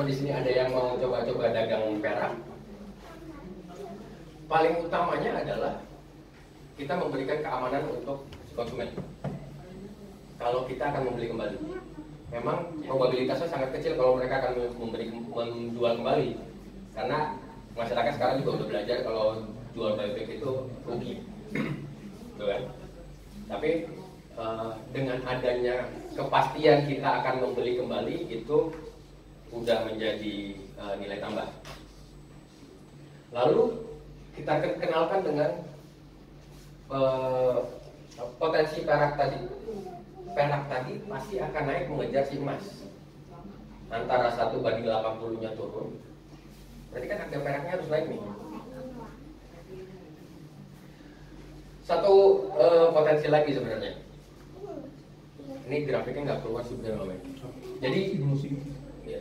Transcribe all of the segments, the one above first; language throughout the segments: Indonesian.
di sini ada yang mau coba-coba dagang perak, paling utamanya adalah kita memberikan keamanan untuk konsumen. Kalau kita akan membeli kembali, memang probabilitasnya sangat kecil kalau mereka akan menjual kembali, karena masyarakat sekarang juga udah belajar kalau jual buyback itu rugi, gitu kan? Tapi dengan adanya kepastian kita akan membeli kembali itu udah menjadi nilai tambah. Lalu kita kenalkan dengan potensi perak tadi. Perak tadi pasti akan naik mengejar si emas. Antara 1:80-nya turun, berarti kan harga peraknya harus naik nih. Satu potensi lagi sebenarnya. Ini grafiknya nggak keluar sebenarnya. Jadi ya,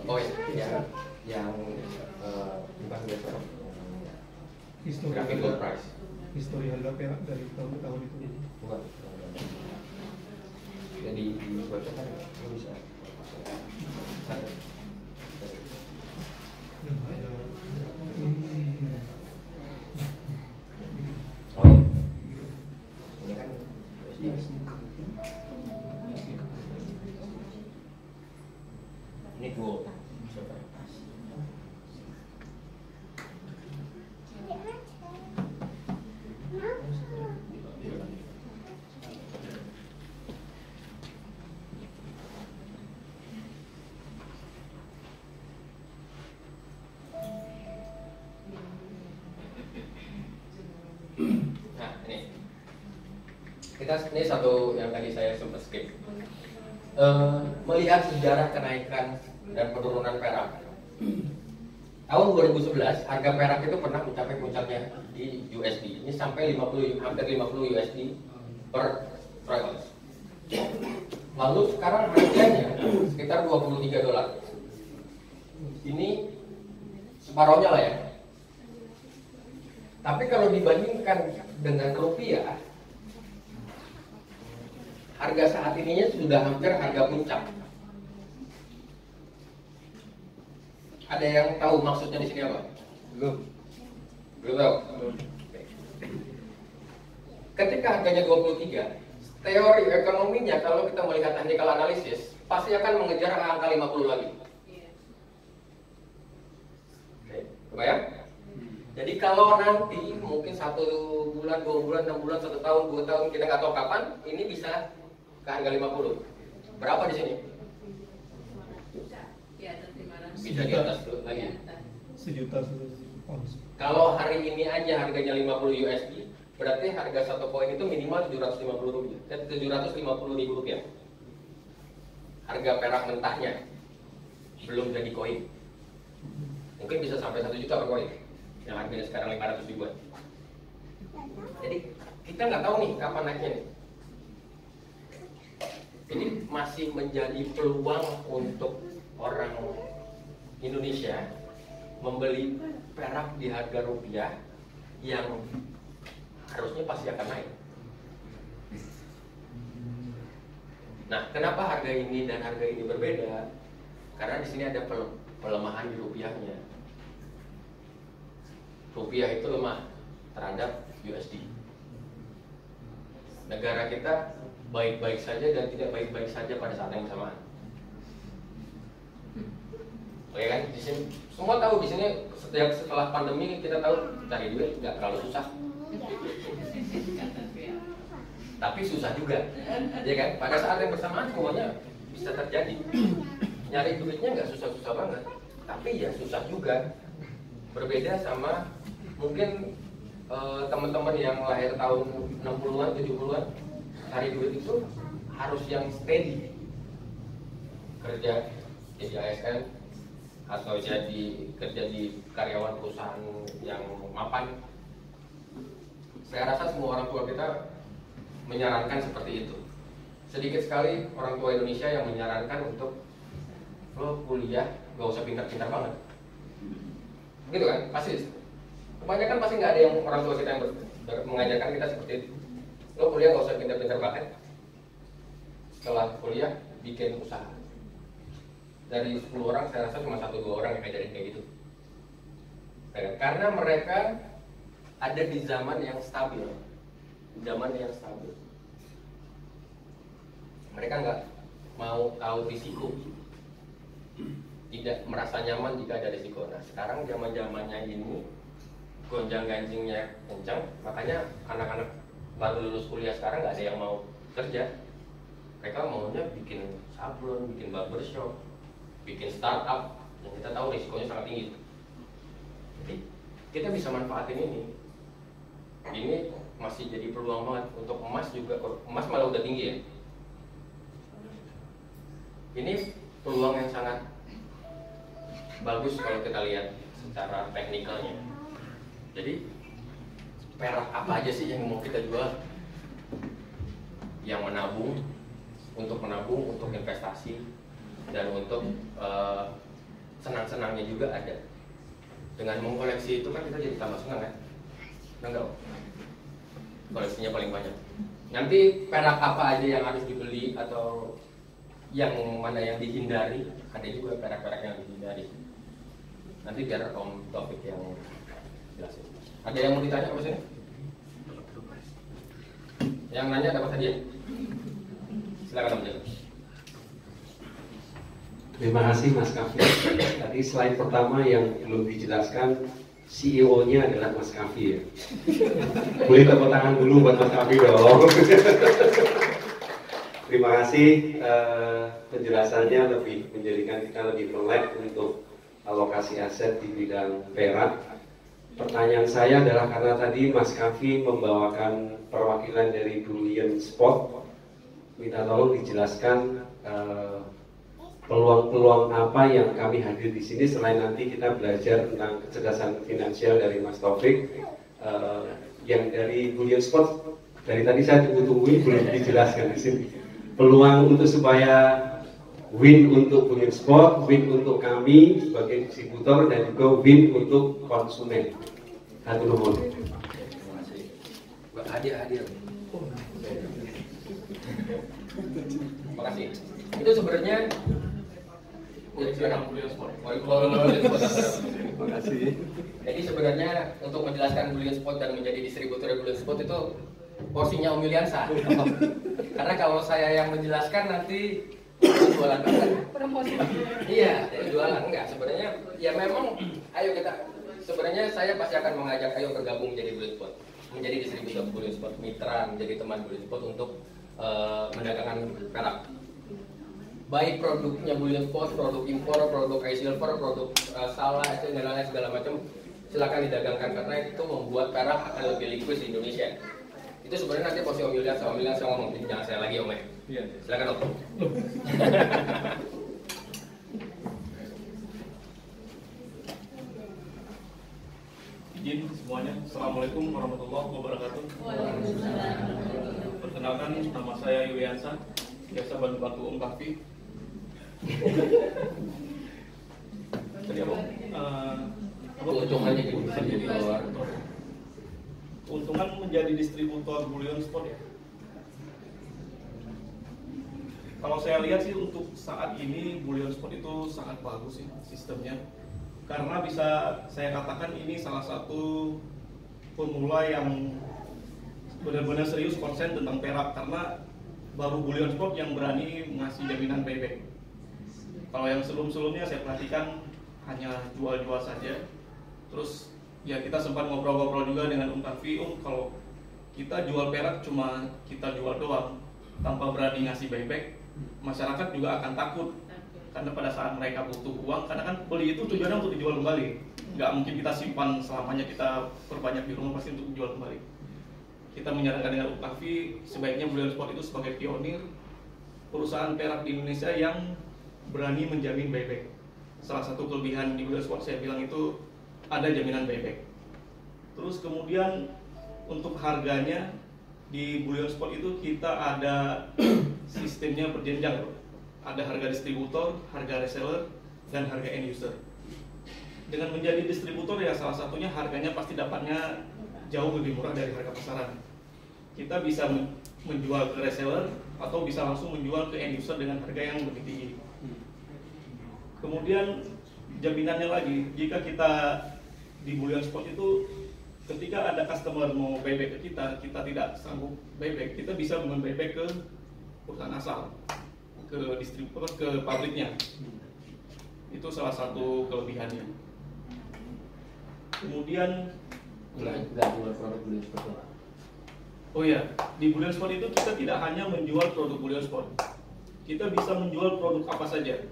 oh ya, yang bukan biasa. Grafik gold price. Histori harga perak dari tahun ke tahun itu. Bukan. Jadi di website kan nggak bisa. Oh, ini kan ini gold. Nah, ini satu yang tadi saya sempat skip. Melihat sejarah kenaikan dan penurunan perak. Tahun 2011 harga perak itu pernah mencapai puncaknya di USD. Ini sampai hampir 50 USD per troy ounce. Lalu sekarang harganya sekitar $23. Ini separohnya lah ya. Tapi kalau dibandingkan dengan rupiah, harga saat ininya sudah hampir harga puncak. Ada yang tahu maksudnya di sini apa? Belum. Belum tahu. Ketika harganya 23, teori ekonominya kalau kita melihat technical analysis pasti akan mengejar angka 50 lagi. Oke, kebayang? Jadi kalau nanti mungkin 1 bulan, 2 bulan, 6 bulan, 1 tahun, 2 tahun, kita nggak tahu kapan, ini bisa ke harga 50. Berapa di sini? Bisa di atas lagi. Sejuta. Kalau hari ini aja harganya 50 USD, berarti harga satu koin itu minimal 750 rupiah, 750 ribu rupiah. Harga perak mentahnya belum jadi koin. Mungkin bisa sampai 1 juta per koin. Yang harganya sekarang 500 ribuan. Jadi kita nggak tahu nih kapan naiknya nih. Jadi masih menjadi peluang untuk orang Indonesia membeli perak di harga rupiah yang harusnya pasti akan naik. Nah, kenapa harga ini dan harga ini berbeda? Karena di sini ada pelemahan di rupiahnya. Rupiah itu lemah terhadap USD. Negara kita baik-baik saja dan tidak baik-baik saja pada saat yang bersamaan. Oke kan? Di sini semua tahu di sini setelah pandemi kita tahu cari duit nggak terlalu susah. Tapi susah juga, ya kan? Pada saat yang bersamaan semuanya bisa terjadi. Nyari duitnya nggak susah-susah banget, tapi ya susah juga. Berbeda sama mungkin teman-teman yang lahir tahun 60-an, 70-an, cari duit itu harus yang steady. Kerja jadi ASN atau kerja di karyawan perusahaan yang mapan. Saya rasa semua orang tua kita menyarankan seperti itu. Sedikit sekali orang tua Indonesia yang menyarankan untuk lo kuliah gak usah pintar-pintar banget. Begitu kan? Pasti. Kebanyakan pasti nggak ada yang orang tua kita yang mengajarkan kita seperti itu. Lo kuliah gak usah pintar-pintar banget. Setelah kuliah bikin usaha. dari 10 orang saya rasa cuma 1-2 orang yang ngajarin kayak gitu. Karena mereka ada di zaman yang stabil, mereka nggak mau tahu risiko, tidak merasa nyaman jika ada risiko. Nah sekarang zamannya ini gonjang ganjingnya kencang, makanya anak-anak baru lulus kuliah sekarang nggak ada yang mau kerja. Mereka maunya bikin sablon, bikin barbershop, bikin startup, yang kita tahu risikonya sangat tinggi. Jadi kita bisa manfaatin ini. Ini masih jadi peluang banget untuk emas juga. Emas malah udah tinggi ya. Ini peluang yang sangat bagus kalau kita lihat secara teknikalnya. Jadi perak apa aja sih yang mau kita jual? Yang menabung, untuk investasi, dan untuk senang-senangnya juga ada. Dengan mengkoleksi itu kan kita jadi tambah senang kan? Enggak? Koleksinya paling banyak. Nanti perak apa aja yang harus dibeli atau yang mana yang dihindari, ada juga perak-perak yang dihindari. Nanti biar Om Taufik yang jelasin. Ada yang mau ditanya apa sih? Yang nanya dapat hadiah. Silakan Om Jel. Terima kasih Mas Kavi. Tadi slide pertama yang belum dijelaskan, CEO-nya adalah Mas Kavi ya. Boleh tepuk tangan dulu buat Mas Kavi dong. Terima kasih, penjelasannya lebih menjadikan kita lebih melek untuk alokasi aset di bidang perak. Pertanyaan saya adalah karena tadi Mas Kavi membawakan perwakilan dari Bullion Spot, minta tolong dijelaskan peluang-peluang apa yang kami hadir di sini selain nanti kita belajar tentang kecerdasan finansial dari Mas Taufik. Yang dari Bullion Spot dari tadi saya tunggu-tungguin belum dijelaskan di sini. Peluang untuk supaya win untuk Bullion Spot, win untuk kami sebagai distributor, dan juga win untuk konsumen. Satu nomor. Terima kasih. Hadiah. Terima kasih. Itu sebenarnya Terima kasih. Jadi sebenarnya untuk menjelaskan Bullion Spot dan menjadi distributor Bullion Spot itu porsinya Om Yuliansa. Karena kalau saya yang menjelaskan nanti jualan kan? Iya, jualan enggak. Sebenarnya ya memang, ayo kita. Sebenarnya saya pasti akan mengajak ayo bergabung menjadi Bullion Spot, menjadi distributor Bullion Spot, mitra, menjadi teman Bullion Spot untuk mendagangkan perak. Baik produknya Bullion Spot, produk impor, produk iSilver, produk salah, dan lain-lain segala macam, silakan didagangkan karena itu membuat perak akan lebih liquid di Indonesia. Itu sebenarnya nanti posisi Om Yulian sama ngomong, jadi jangan saya lagi Om ya. Iya. Silakan Om. Izin semuanya, Assalamualaikum warahmatullahi wabarakatuh. Perkenalkan, nama saya Yuliansa, biasa bantu Om Kavi. Jadi apa? Keuntungannya gitu bisa jadi luar. Keuntungan menjadi distributor Bullion Spot ya. Kalau saya lihat sih untuk saat ini Bullion Spot itu sangat bagus sih sistemnya. Karena bisa saya katakan ini salah satu pemula yang benar-benar serius konsen tentang perak, karena baru Bullion Spot yang berani ngasih jaminan buyback. Kalau yang sebelum-sebelumnya saya perhatikan hanya jual-jual saja. Terus ya kita sempat ngobrol-ngobrol juga dengan Om Kavi, kalau kita jual perak cuma kita jual doang tanpa berani ngasih buyback, masyarakat juga akan takut. Karena pada saat mereka butuh uang, karena kan beli itu tujuannya untuk dijual kembali. Nggak mungkin kita simpan selamanya, kita perbanyak di rumah, pasti untuk dijual kembali. Kita menyarankan dengan Om Kavi, sebaiknya Bullion Spot itu sebagai pionir perusahaan perak di Indonesia yang berani menjamin buyback. Salah satu kelebihan di Bullion Spot saya bilang itu ada jaminan buyback. Terus kemudian untuk harganya di Bullion Spot itu kita ada sistemnya berjenjang. Ada harga distributor, harga reseller, dan harga end user. Dengan menjadi distributor ya salah satunya harganya pasti dapatnya jauh lebih murah dari harga pasaran. Kita bisa menjual ke reseller atau bisa langsung menjual ke end user dengan harga yang lebih tinggi. Kemudian jaminannya lagi, jika kita di Bullion Spot itu ketika ada customer mau buyback ke kita tidak sanggup buyback, kita bisa membuyback ke perusahaan asal, ke distributor, ke pabriknya. Itu salah satu kelebihannya. Kemudian nggak jual produk Bullion Spot. oh ya, di Bullion Spot itu kita tidak hanya menjual produk Bullion Spot, kita bisa menjual produk apa saja.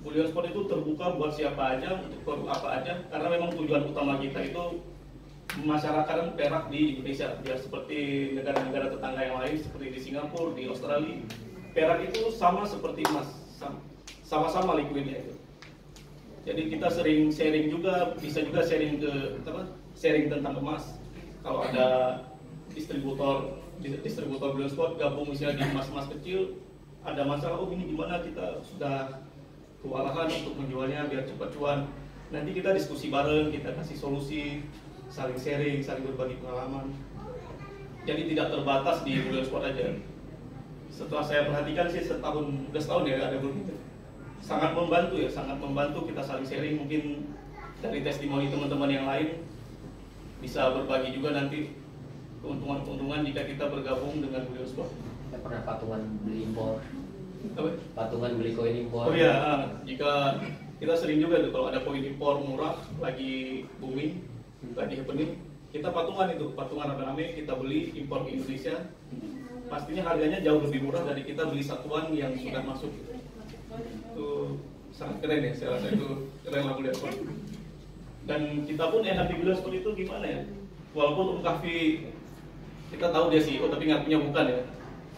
Bullion Spot itu terbuka buat siapa aja, untuk produk apa aja, karena memang tujuan utama kita itu masyarakat perak di Indonesia, biar seperti negara-negara tetangga yang lain, seperti di Singapura, di Australia. Perak itu sama seperti emas, sama-sama liquidnya itu. Jadi kita sering sharing juga, bisa juga sharing sharing tentang emas. Kalau ada distributor Bullion Spot gabung misalnya di emas-emas kecil, ada masalah, oh ini gimana, kita sudah kewalahan untuk menjualnya biar cepat cuan. Nanti kita diskusi bareng, kita kasih solusi, saling sharing, saling berbagi pengalaman. Jadi tidak terbatas di Bullion Spot aja. Setelah saya perhatikan sih udah setahun ya ada grup itu. Sangat membantu kita saling sharing. Mungkin dari testimoni teman-teman yang lain bisa berbagi juga nanti keuntungan-keuntungan jika kita bergabung dengan Bullion Spot. Saya pernah patungan beli impor. Apa? Patungan beli koin impor. Oh iya, jika kita sering juga tuh kalau ada koin impor murah lagi booming, lagi happening, kita patungan rame-rame, kita beli impor ke Indonesia. Pastinya harganya jauh lebih murah dari kita beli satuan yang sudah masuk. Itu sangat keren ya, saya rasa itu keren lah Bullion Spot. Dan kita pun enak di Bullion Spot itu gimana ya? Walaupun Kahfi kita tahu dia CEO tapi ngakunya bukan ya.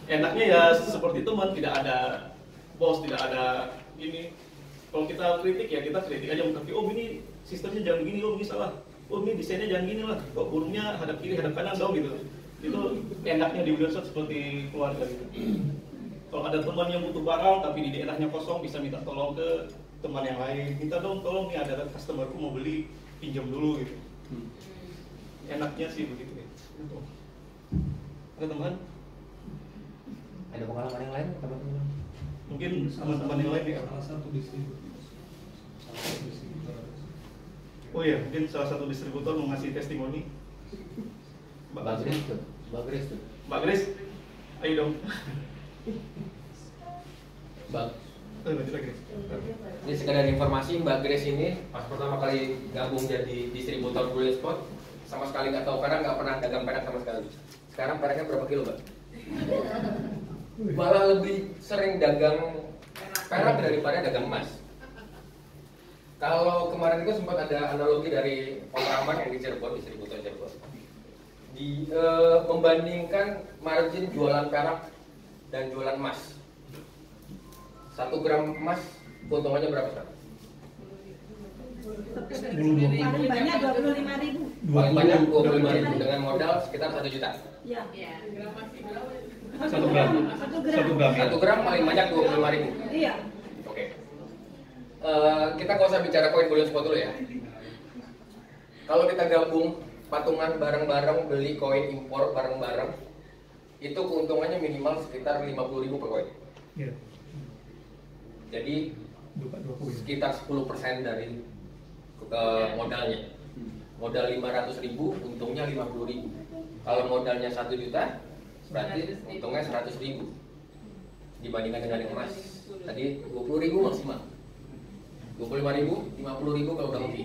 Enaknya ya seperti teman, tidak ada bos, tidak ada gini. Kalau kita kritik ya kita kritik aja Kahfi. Oh ini sistemnya jangan begini, oh ini salah. Oh ini desainnya jangan gini lah. Kok burungnya hadap kiri, hadap kanan dong gitu. Itu enaknya di Bullion Spot seperti keluarga gitu. Kalau ada teman yang butuh barang tapi di daerahnya kosong, bisa minta tolong ke teman yang lain. Minta dong tolong nih ada customerku mau beli, pinjam dulu gitu. Enaknya sih begitu ya. Ada teman? Ada pengalaman yang lain teman-teman? Mungkin teman-teman yang lain ya. Salah satu distributor. Oh iya, mungkin salah satu distributor mau ngasih testimoni. Mbak Grace tuh. Mbak Grace, ayo dong. Mbak. Lanjut lagi. Ini sekedar informasi, Mbak Grace ini pas pertama kali gabung jadi distributor Bullion Spot sama sekali nggak tahu perak, nggak pernah dagang perak sama sekali. Sekarang peraknya berapa kilo, Mbak? Malah lebih sering dagang perak daripada dagang emas. Kalau kemarin itu sempat ada analogi dari Om Rahman yang di Cirebon, distributor Cirebon, membandingkan margin jualan perak dan jualan emas. 1 gram emas keuntungannya berapa, Pak? Paling banyak 25.000. Paling banyak 25.000 dengan modal sekitar 1 juta. Ya. 1 gram. 1 gram paling banyak 25.000. Iya. Oke. Kita nggak usah bicara koin Bullion Spot dulu ya. Kalau kita gabung patungan bareng-bareng, beli koin impor bareng-bareng, itu keuntungannya minimal sekitar 50.000 per koin. Iya. Jadi sekitar 10% dari modalnya. Modal 500.000, untungnya 50.000. Kalau modalnya 1 juta, berarti untungnya 100.000. Dibandingkan dengan emas, tadi 20.000 maksimal. 25.000, 50.000 kalau udah hoki.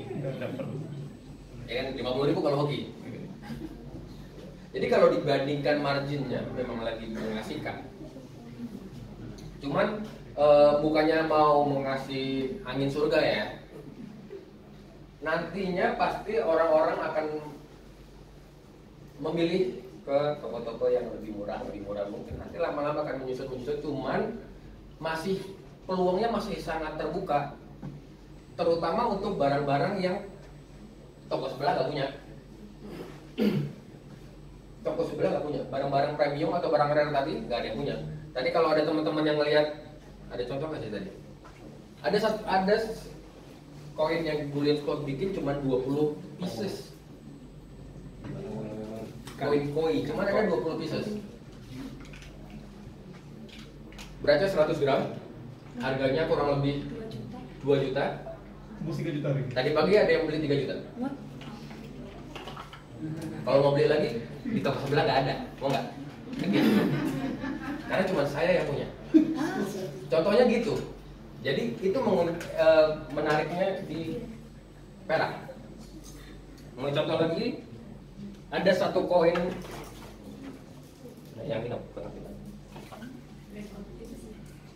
Ya kan, 50.000 kalau hoki. Jadi kalau dibandingkan marginnya memang lagi mengasihkan. Cuman bukannya mau mengasih angin surga ya. Nantinya pasti orang-orang akan memilih ke toko-toko yang lebih murah mungkin. Nanti lama-lama akan menyusut. Cuman peluangnya masih sangat terbuka. Terutama untuk barang-barang yang toko sebelah nggak punya. Toko sebelah nggak punya. Barang-barang premium atau barang rare tadi nggak ada yang punya. Tadi kalau ada teman-teman yang ngelihat, ada contoh nggak sih tadi? Ada koin yang Bullion Spot bikin cuma 20 pieces. Koin cuma ada 20 pieces. Beratnya 100 gram. Harganya kurang lebih 2 juta. Tembus 3 juta nih. Tadi pagi ada yang beli 3 juta. Kalau mau beli lagi di toko sebelah nggak ada, mau nggak? Karena cuma saya yang punya. Contohnya gitu. Jadi itu menariknya di perak. Mau contoh lagi, ada satu koin yang ini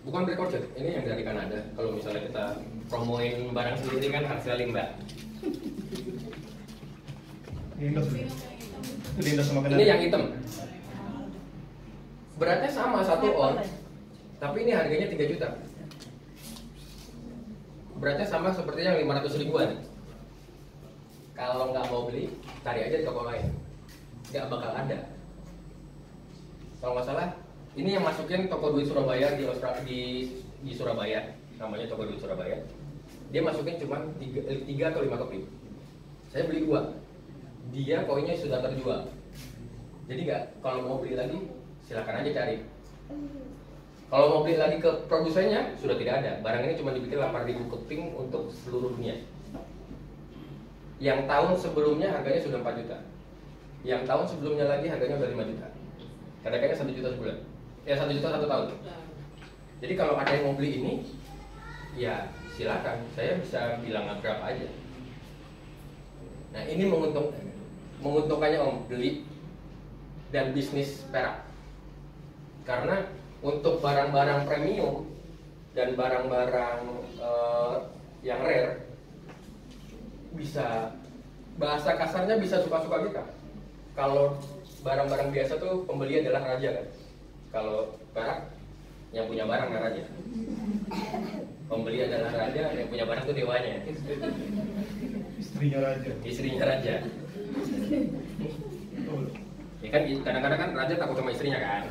bukan recorded, ini yang dari Kanada. Kalau misalnya kita promoin barang sendiri kan hard selling, Mbak. Ini sama Kanada. Ini yang hitam. Beratnya sama 1 on, tapi ini harganya 3 juta. Beratnya sama seperti yang 500 ribuan. Kalau nggak mau beli, cari aja di toko lain. Nggak bakal ada. Kalau nggak salah, ini yang masukin toko duit Surabaya di Surabaya, namanya toko duit Surabaya. Dia masukin cuma 3 atau 5 keping. Saya beli 2. Dia koinnya sudah terjual. Jadi nggak, kalau mau beli lagi silakan aja cari. Kalau mau beli lagi ke produsennya sudah tidak ada. Barang ini cuma dibikin 8.000 keping untuk seluruh dunia. Yang tahun sebelumnya harganya sudah 4 juta. Yang tahun sebelumnya lagi harganya udah 5 juta. Kadang-kadang 1 juta sebulan. Ya 1 juta 1 tahun. Jadi kalau ada yang mau beli ini, ya silakan. Saya bisa bilang berapa aja. Nah ini menguntungkannya Om, beli dan bisnis perak. Karena untuk barang-barang premium dan barang-barang yang rare, bisa bahasa kasarnya bisa suka-suka kita. Kalau barang-barang biasa tuh pembeli adalah raja kan. Kalau perak yang punya barang adalah raja. Pembeli adalah raja, yang punya barang tuh dewanya. Istrinya raja. Istrinya raja. Ya kan kadang-kadang kan raja takut sama istrinya kan.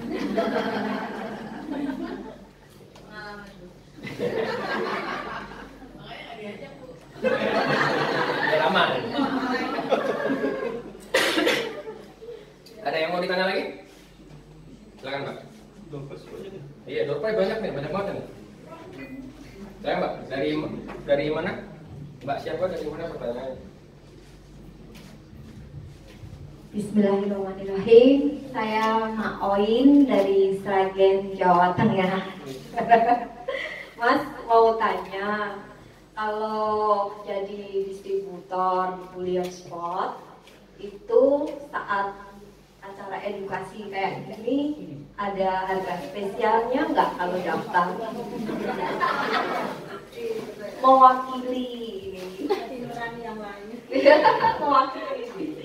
Ya lama. Ada yang mau ditanya lagi? Silakan Mbak. Iya, door prize banyak nih, banyak banget nih. Saya Mbak, dari mana? Mbak siapa, dari mana pertanyaannya? Bismillahirrahmanirrahim. Saya Mak Oin dari Sragen, Jawa Tengah. Mas mau tanya, kalau jadi distributor di Bullion Spot itu saat acara edukasi kayak gini ada harga spesialnya nggak kalau daftar? Mewakili ini. Mewakili ini.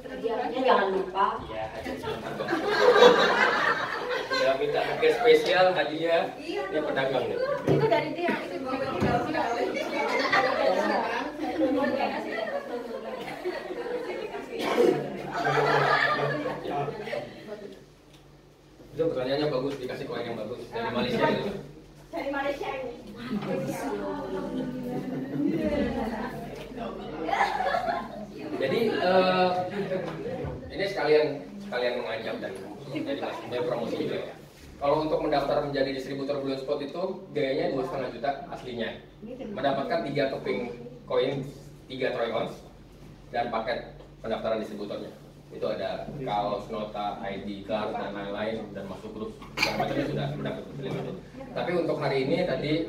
Hadiahnya jangan lupa. Iya, ya minta harga spesial hadiah. Ini pedagang nih. Itu dari dia. Itu pertanyaannya bagus, dikasih koin yang bagus dari Malaysia itu. Dari Malaysia ini. Jadi ini sekalian mengajak dan jadi maksudnya promosi juga ya. Kalau untuk mendaftar menjadi distributor Bullion Spot itu biayanya 2,5 juta aslinya. Mendapatkan 3 keping koin 3 troy ounce dan paket pendaftaran distributornya. Itu ada kaos, nota, ID card dan lain-lain dan masuk grup yang macamnya sudah mendapat itu. Tapi untuk hari ini tadi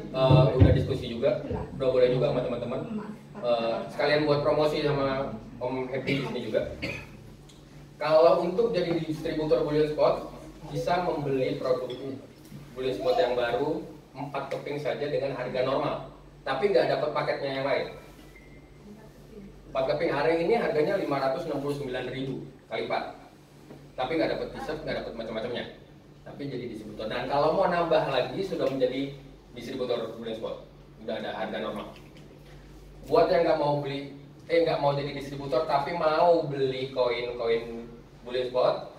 udah diskusi juga, udah boleh juga sama teman-teman. Sekalian buat promosi sama Om Happy di sini juga. Kalau untuk jadi distributor Bullion Spot bisa membeli produk Bullion Spot yang baru 4 keping saja dengan harga normal, tapi nggak dapat paketnya yang lain. 4 keping hari ini harganya 569.000 kali 4, tapi nggak dapat t-shirt, nggak dapat macam-macamnya, tapi jadi distributor. Dan kalau mau nambah lagi sudah menjadi distributor Bullion Spot, udah ada harga normal. Buat yang nggak mau beli, nggak mau jadi distributor tapi mau beli koin-koin Bullion Spot,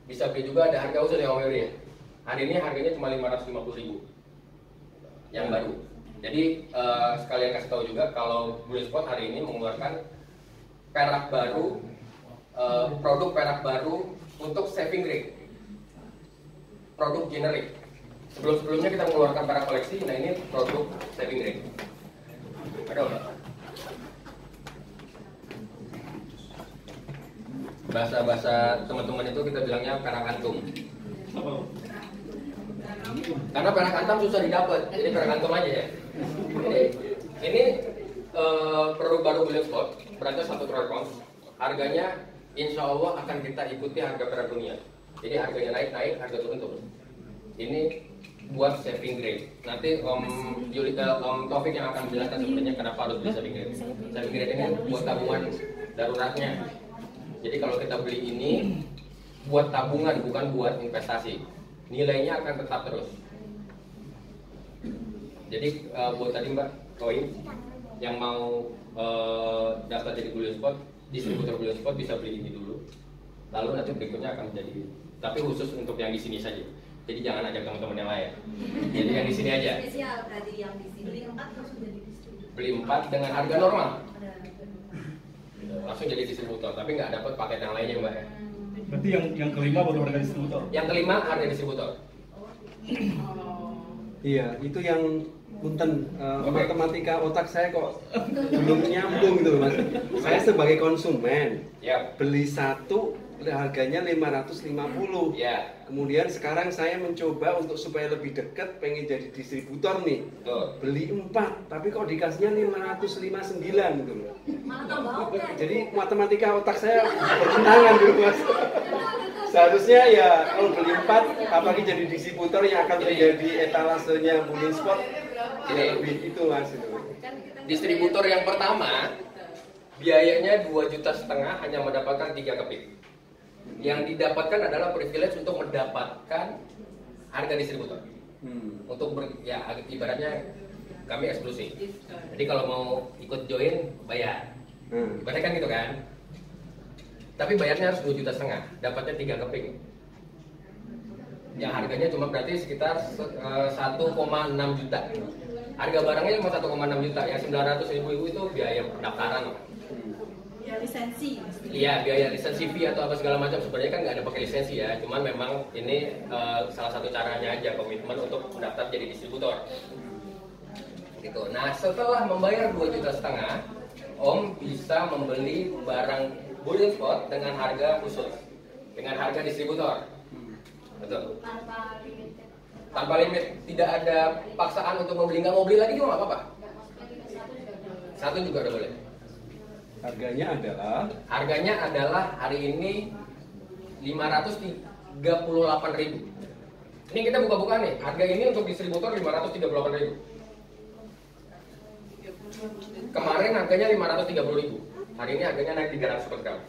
bisa beli juga, ada harga khusus yang Om Yuri ya. Hari ini harganya cuma 550.000 yang baru. Jadi sekalian kasih tahu juga kalau Bullion Spot hari ini mengeluarkan perak baru, produk perak baru untuk saving rate, produk generik. Sebelum-sebelumnya kita mengeluarkan para koleksi. Nah ini produk saving grade. Ada nggak? Bahasa teman-teman itu kita bilangnya perak antum. Karena perak antum susah didapat, jadi perak antum aja ya. Ini produk baru Bullion Spot, beratnya 1 troy pounds. Harganya insya Allah akan kita ikuti harga perak dunia. Jadi harganya naik, harga turun. Ini buat saving grade. Nanti Om Taufik yang akan menjelaskan sebenarnya kenapa harus beli saving grade. Saving grade ini buat tabungan daruratnya. Jadi kalau kita beli ini buat tabungan, bukan buat investasi. Nilainya akan tetap terus. Jadi buat tadi Mbak Koin yang mau daftar jadi Bullion Spot, distributor Bullion Spot bisa beli ini dulu. Lalu nanti berikutnya akan menjadi, tapi khusus untuk yang di sini saja. Jadi jangan ajak teman-teman yang lain. Jadi yang di sini aja. Spesial berarti yang di sini. Beli 4 langsung jadi distributor. Beli 4 dengan harga normal. Langsung jadi distributor, tapi nggak dapat paket yang lainnya Mbak. Berarti yang kelima baru harga distributor. Yang kelima harga distributor. Iya, itu yang punten matematika otak saya kok belum nyambung gitu Mas. Saya sebagai konsumen beli satu harganya 550. Ya. Kemudian sekarang saya mencoba untuk supaya lebih dekat pengen jadi distributor nih. Beli 4, tapi kok dikasihnya 559 gitu loh. Malah tambah oke. Jadi matematika otak saya bertentangan dulu Mas. Seharusnya ya kalau beli 4 apalagi jadi distributor yang akan menjadi etalasenya Bullion Spot tidak lebih itu Mas itu. Distributor yang pertama biayanya 2,5 juta hanya mendapatkan 3 keping. Yang didapatkan adalah privilege untuk mendapatkan harga distributor. Untuk ibaratnya kami eksklusif. Jadi kalau mau ikut join bayar. Ibaratnya kan gitu kan. Tapi bayarnya harus 2,5 juta, dapatnya 3 keping. Yang harganya cuma berarti sekitar 1,6 juta. Harga barangnya cuma 1,6 juta. Yang 900.000 itu biaya pendaftaran. Ya lisensi. Iya, biaya lisensi fee atau apa segala macam sebenarnya kan nggak ada pakai lisensi ya. Cuman memang ini salah satu caranya aja komitmen untuk mendaftar jadi distributor. Gitu. Nah setelah membayar 2,5 juta, Om bisa membeli barang Bullion Spot dengan harga khusus, dengan harga distributor. Betul. Tanpa limit, tidak ada paksaan untuk membeli, nggak mau beli lagi juga nggak apa-apa. Satu juga udah boleh. Harganya adalah hari ini 538.000. Ini kita buka-buka nih. Harga ini untuk distributor 538.000. Kemarin harganya 530.000. Hari ini harganya naik 300 per gram.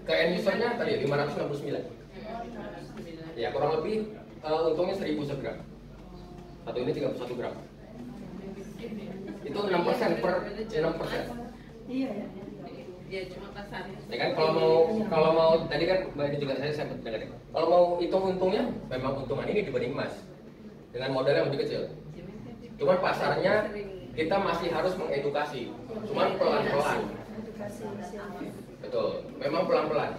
Ke end usernya tadi 569. Ya kurang lebih untungnya 1.000 per gram. Satu ini 31 gram. Itu 6% per 6%. Iya. Ya cuma pasarnya. Ya kan kalau mau tadi kan Mbak ini juga saya sempat dengar. Kalau mau hitung untungnya memang untungan ini dibanding emas dengan modal yang lebih kecil. Cuman pasarnya kita masih harus mengedukasi. Cuman pelan-pelan. Betul, memang pelan-pelan.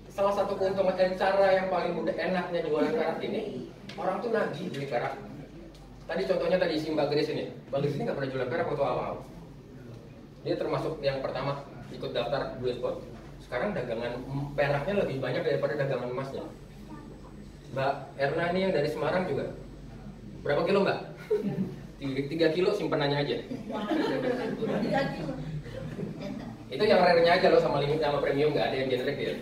Salah satu keuntungan dan cara yang paling mudah enaknya jualan perak ini, orang tuh nagih beli perak. Tadi contohnya tadi si Mbak Grace ini. Mbak Grace ini nggak pernah jualan perak waktu awal. Dia termasuk yang pertama ikut daftar Bullion Spot. Sekarang dagangan peraknya lebih banyak daripada dagangan emasnya. Mbak Erna ini yang dari Semarang juga. Berapa kilo Mbak? 3 kilo simpenannya aja. Itu yang rare-nya aja loh, sama limit sama premium nggak ada yang generik dia.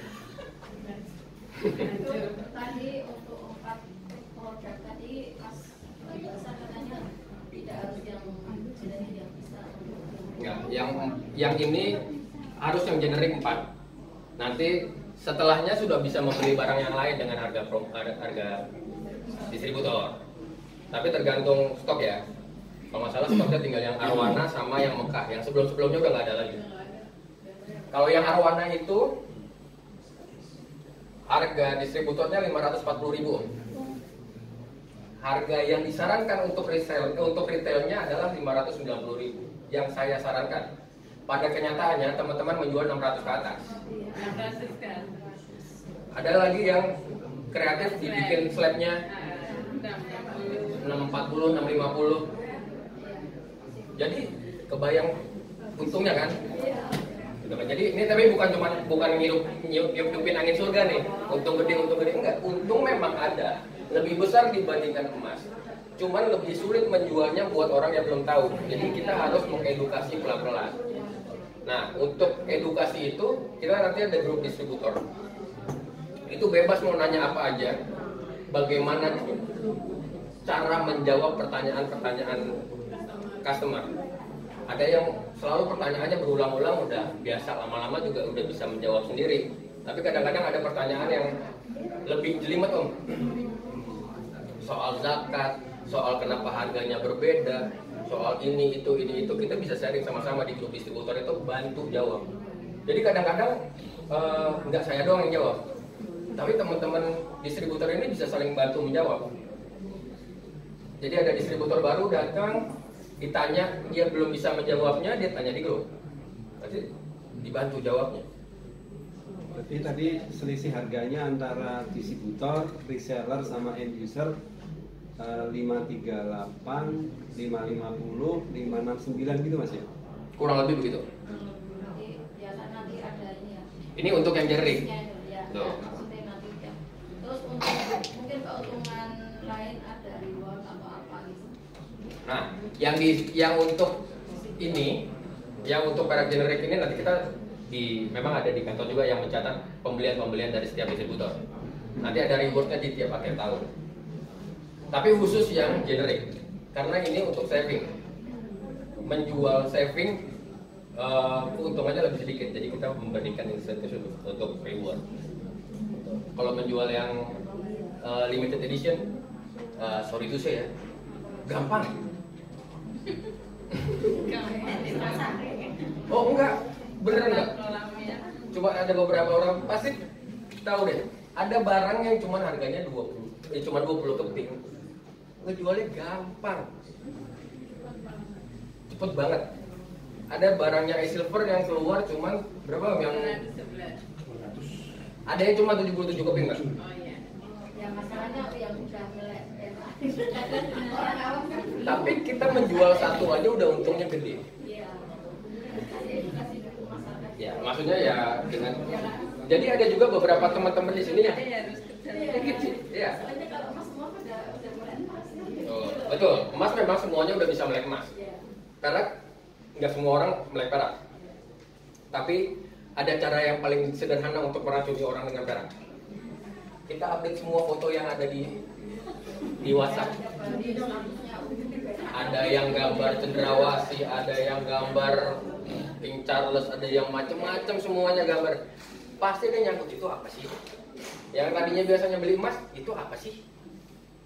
Tadi untuk 4 produk tadi Mas Ibasan katanya tidak harus yang generik yang bisa. Enggak, yang ini harus yang generik 4. Nanti setelahnya sudah bisa membeli barang yang lain dengan harga distributor. Tapi tergantung stok ya. Kalau nggak salah stoknya tinggal yang Arwana sama yang Mekah. Yang sebelum-sebelumnya udah nggak ada lagi. Kalau yang Arwana itu harga distributornya 540.000. Harga yang disarankan untuk retailnya adalah 590.000. Yang saya sarankan, pada kenyataannya teman-teman menjual 600 ke atas. 600 kan. Ada lagi yang kreatif dibikin slabnya 640, 650. Jadi kebayang untungnya kan? Jadi ini tapi bukan ngidupin angin surga nih. Untung gede enggak. Untung memang ada, lebih besar dibandingkan emas. Cuman lebih sulit menjualnya buat orang yang belum tahu. Jadi kita harus mengedukasi pelan-pelan. Nah, untuk edukasi itu kita nanti ada grup distributor. Itu bebas mau nanya apa aja. Bagaimana cara menjawab pertanyaan-pertanyaan customer. Ada yang selalu pertanyaannya berulang-ulang, udah biasa, lama-lama juga udah bisa menjawab sendiri. Tapi kadang-kadang ada pertanyaan yang lebih jelimet om. Soal zakat, soal kenapa harganya berbeda, soal ini itu kita bisa sharing sama-sama di grup distributor itu, bantu jawab. Jadi kadang-kadang nggak saya doang yang jawab, tapi teman-teman distributor ini bisa saling bantu menjawab. Jadi ada distributor baru datang, ditanya, dia belum bisa menjawabnya, dia tanya di grup, berarti dibantu jawabnya. Berarti tadi selisih harganya antara distributor, reseller sama end user 538, 550, 569 gitu mas ya? Kurang lebih begitu. Ya kan nanti ada ini ya. Ini untuk yang generic. Ya, Tuh. maksudnya nanti ya. Terus untuk mungkin keuntungan lain ada reward atau apa gitu. Nah, yang untuk ini, yang untuk para generik ini nanti kita memang ada di kantor juga yang mencatat pembelian dari setiap distributor. Nanti ada rewardnya di tiap akhir tahun. Tapi khusus yang generik, karena ini untuk saving. Menjual saving keuntungannya lebih sedikit, jadi kita membandingkan insentif untuk reward. Kalau menjual yang limited edition, sorry to say ya, gampang. Oh enggak, beneran enggak? Coba ada beberapa orang pasti tahu deh, ada barang yang cuma harganya 20 keping, ngejualnya gampang, cepet banget. Ada barangnya silver yang keluar cuma berapa yang? Ada yang cuma 77 keping nggak? Ya masalahnya yang udah melek. Orang awam kan. Tapi kita menjual satu aja udah untungnya gede. Iya. Edukasi ke masyarakat. Ya, maksudnya ya dengan. Jadi ada juga beberapa teman-teman di sini ya. Iya. Soalnya kalau emas semua udah mulai emas. Oh, betul. Emas memang semuanya udah bisa melek emas. Karena nggak semua orang melek perak. Tapi ada cara yang paling sederhana untuk meracuni orang dengan perak. Kita update semua foto yang ada di WhatsApp. Ada yang gambar cendrawasih, ada yang gambar King Charles, ada yang macam-macam, semuanya gambar. Pasti ada nyangkut, itu apa sih? Yang tadinya biasanya beli emas, itu apa sih?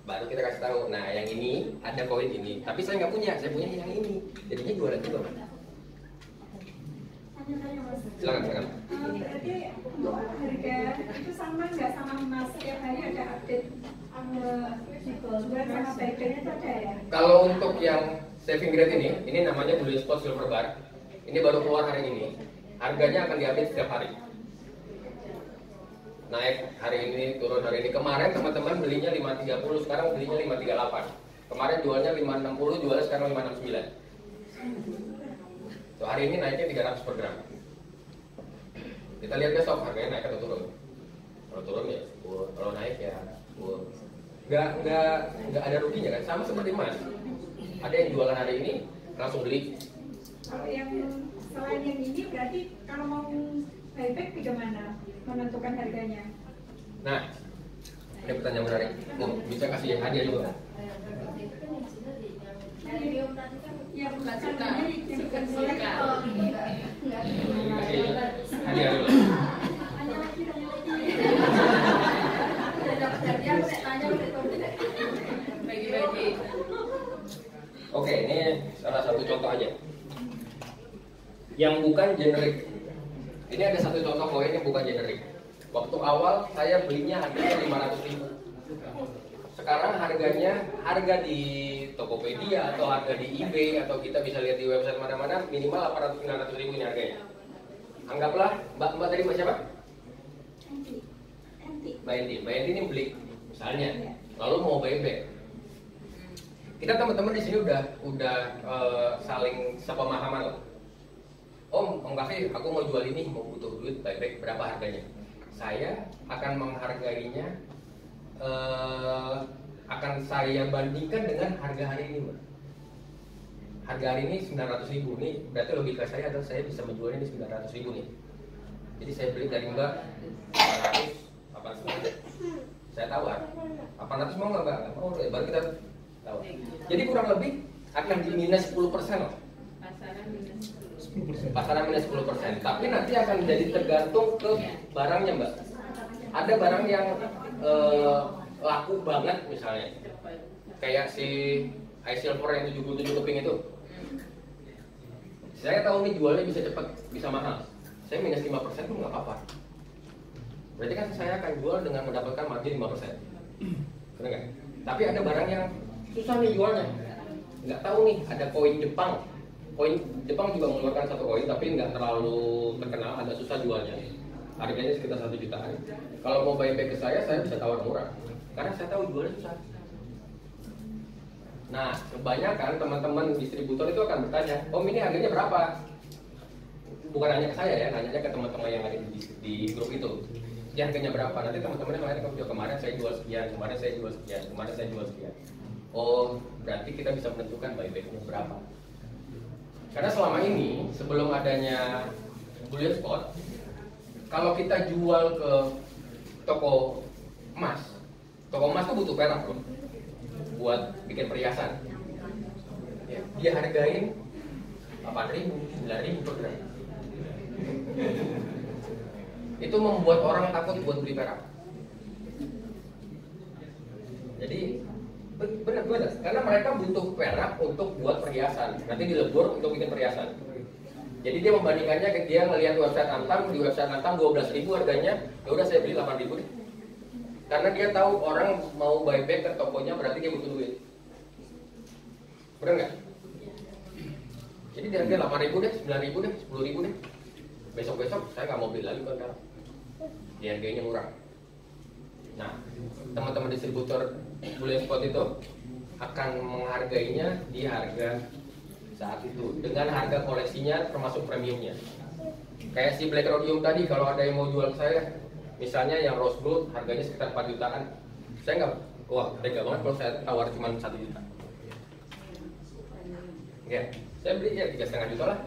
Baru kita kasih tahu. Nah, yang ini ada koin ini, tapi saya nggak punya, saya punya yang ini. Jadinya jualan juga, Mas. Silakan. Berarti untuk harga itu sama nggak sama emas? Setiap hari ada update jual sama baiknya itu ada ya? Kalau untuk yang saving grade ini namanya Bullion Spot Silver Bar. Ini baru keluar hari ini. Harganya akan diupdate setiap hari. Naik hari ini, turun hari ini. Kemarin teman-teman belinya 530, sekarang belinya 538. Kemarin jualnya 560, jualnya sekarang 569. So, hari ini naiknya 300 per gram. Kita lihat besok harganya naik atau turun. Kalau turun ya, kalau naik ya, nggak ada ruginya kan. Sama seperti emas. Ada yang jualan hari ini langsung beli. Kalau yang selain yang ini berarti kalau mau buyback bagaimana menentukan harganya? Nah, ini pertanyaan menarik. Bisa kasih hadiah juga. Ya bukan Suka. yang bukan selek. Kasih hadiah dulu. Bagi-bagi. Oke, ini salah satu contoh aja. Yang bukan generik. Ini ada satu contoh koin yang bukan generik. Waktu awal saya belinya harganya 500.000. Sekarang harga di Tokopedia atau harga di eBay atau kita bisa lihat di website mana-mana minimal 800-900 ribu ini harganya. Anggaplah Mbak tadi Mbak siapa? Mbak Enti ini beli misalnya, lalu mau buyback. Kita teman-teman di sini udah saling sepemahaman lah. Om Kafi, aku mau jual ini, mau butuh duit, buyback berapa harganya? Saya akan menghargainya, akan saya bandingkan dengan harga hari ini, Mbak. Harga hari ini 900.000 nih, berarti logika saya adalah saya bisa menjualnya di 900.000 nih. Jadi saya beli dari Mbak 800, saya tawar 800, mau nggak Mbak? Nggak mau, baru kita tawar. Jadi kurang lebih akan di minus 10% loh. Pasaran minus 10%. Tapi nanti akan jadi tergantung ke barangnya Mbak. Ada barang yang laku banget misalnya, kayak si iSilver yang 77 keping itu. Saya tahu nih jualnya bisa cepat, bisa mahal. Saya minus 5% tuh nggak apa-apa. Berarti kan saya akan jual dengan mendapatkan margin 5%. Benar nggak? Tapi ada barang yang susah nih jualnya. Nggak tahu nih, ada koin Jepang. Koin Jepang juga mengeluarkan satu koin, tapi nggak terlalu terkenal, agak susah jualnya. Harganya sekitar 1 jutaan. Kalau mau buyback ke saya bisa tawar murah. Karena saya tahu jualnya susah. Nah, kebanyakan teman-teman distributor itu akan bertanya, Om ini harganya berapa? Bukan nanya ke saya ya, nanya ke teman-teman yang ada di grup itu. Ini harganya berapa? Nanti teman-teman yang lain akan bilang, kemarin saya jual sekian, kemarin saya jual sekian, kemarin saya jual sekian. Oh, berarti kita bisa menentukan buybacknya berapa. Karena selama ini, sebelum adanya bullion spot, kalau kita jual ke toko emas tuh butuh perak loh buat bikin perhiasan. Ya, dia hargain 8.000, 9.000 per gram. Itu membuat orang takut buat beli perak. Jadi benar, karena mereka butuh perak untuk buat perhiasan. Nanti dilebur untuk bikin perhiasan. Jadi dia membandingkannya, dia ngelihat website Antam, di website Antam 12.000 harganya, ya udah saya beli 8.000 deh. Karena dia tahu orang mau buyback ke tokonya, berarti dia butuh duit. Benar nggak? Jadi dia harga 8.000 deh, 9.000 deh, 10.000 deh. Besok-besok saya nggak mau beli lagi kan, dia harganya murah. Nah, teman-teman distributor bullion spot itu akan menghargainya di harga saat itu dengan harga koleksinya termasuk premiumnya. Kayak si Black Rhodium tadi, kalau ada yang mau jual ke saya, misalnya yang rose gold harganya sekitar 4 jutaan, saya nggak, wah tega banget kalau saya tawar cuma 1 juta. Ya, saya beli ya 3,5 juta lah.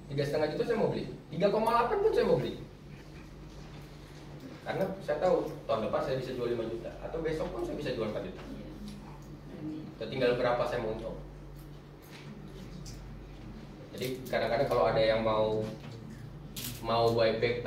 3,5 juta saya mau beli, 3,8 pun saya mau beli. Karena saya tahu tahun depan saya bisa jual 5 juta, atau besok pun saya bisa jual 4 juta. Tinggal berapa saya mau untung. Jadi kadang-kadang kalau ada yang mau buyback